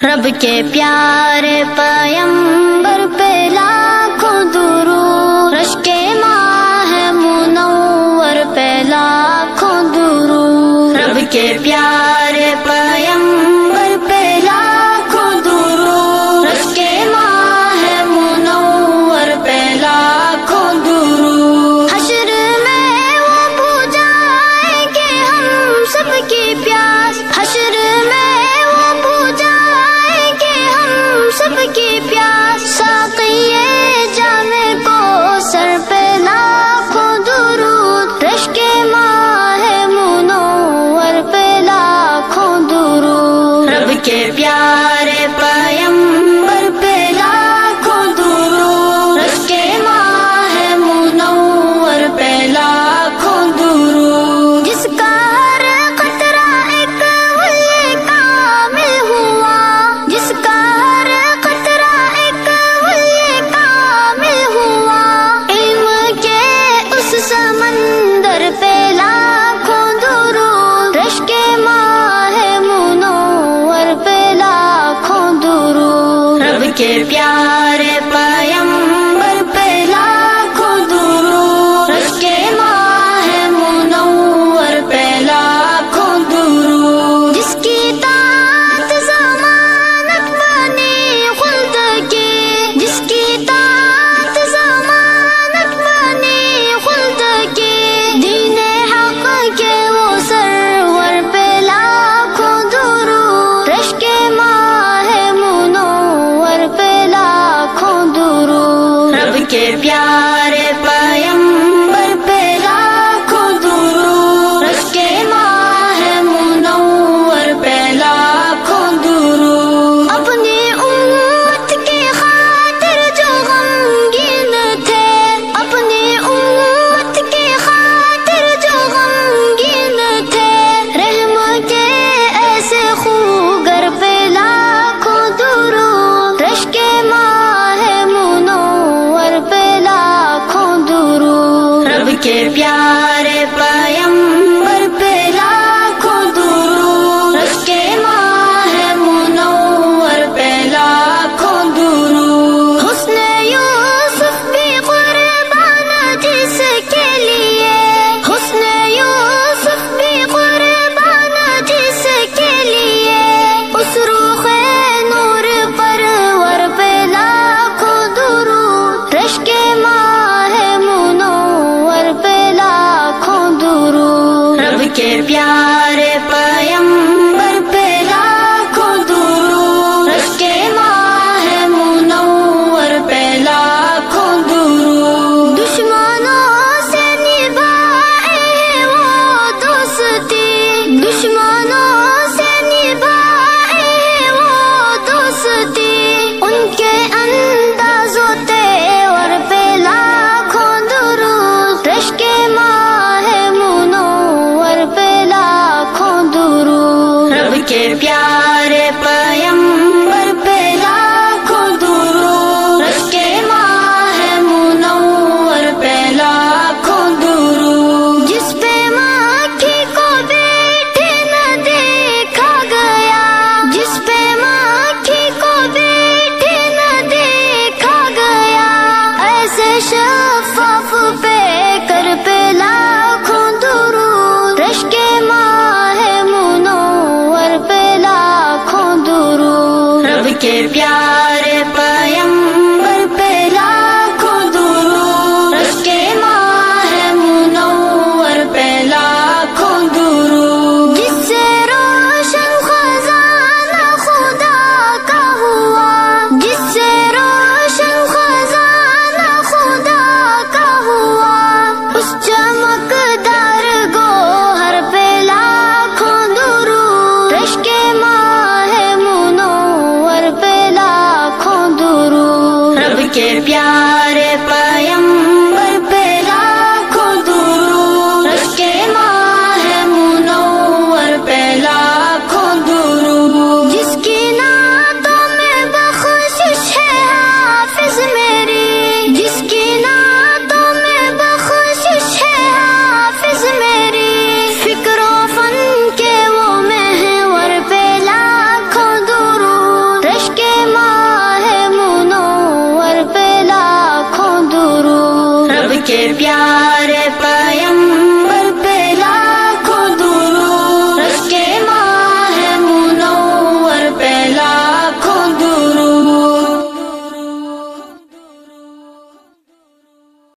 رب کے پیارے پیغمبر پہ لاکھوں درود، رشک ماہ منور پہ لاکھوں درود، رب کے پیارے پیغمبر پہ لاکھوں درود، رشک ماہ منور پہ لاکھوں درود۔ حشر میں وہ بجھائیں گے ہم سب کی پیاس، حشر میں سب کی پیاس، ساقی جام کو سر پہ لاکھوں درود، رشک ماہ منور پہ لاکھوں درود، رب کے پیارے پیغمبر پہ لاکھوں درود، رشک ماہ منور پہ لاکھوں درود۔ جس کا ہر قطرہ ایک ولی کامل ہوا، جس کا سمندر پہ لاکھوں درود، رشک ماہ منور پہ لاکھوں درود، رب کے پیارے پیغمبر پہ لاکھوں درود، رشک ماہ منور پہ لاکھوں درود۔ جس کی طاعت ضمانت بنی خلد کی، جس کی طاعت ضمانت بنی خلد کی، دین حق کے وہ سرور پہ لاکھوں درود، رشک ماہ منور پہ لاکھوں درود، رب کے پیارے پیغمبر پہ لاکھوں درود، رشک ماہ منور پہ لاکھوں درود۔ اپنی امت کی خاطر جو غمگین تھے، اپنی امت کی خاطر جو غمگین تھے، رحم کے ایسے خوگر پہ لاکھوں درود، رشک ماہ منور پہ لاکھوں درود، رب کے پیارے پیغمبر پہ لاکھوں درود، رشک ماہ منور پہ لاکھوں درود۔ حسن یوسف بھی قربان جس کے لیے، حسن یوسف بھی قربان جس کے لیے، اس روح نور پرور پہ لاکھوں درود، رشک ماہ منور پہ لاکھوں درود، رب کے پیارے پیغمبر پہ لاکھوں درود، رشک ماہ منور پہ لاکھوں درود۔ دشمنوں سے نبھائے وہ دوستی، دشمنوں سے نبھائے وہ دوستی، ان کے انداز و تیور پہ لاکھوں درود، رشک ماہ منور پہ لاکھوں درود، رب کے پیارے پیغمبر پہ لاکھوں درود، رشک ماہ منور پہ لاکھوں درود۔ جس پہ مکھی کو بیٹھے نہ دیکھا گیا، جس پہ مکھی کو بیٹھے نہ دیکھا گیا، ایسے شفاف پہ کر پہ لاکھوں درود، رشک ماہ منور پہ لاکھوں درود، رب کے پیارے پیغمبر پہ لاکھوں درود، رشک ماہ منور پہ لاکھوں درود۔ جس سے روشن خزانہ خدا کا ہوا، جس سے روشن خزانہ خدا کا ہوا، اس چمکدار گوہر پہ لاکھوں درود، رشک ماہ منور پہ لاکھوں درود، رب کے پیارے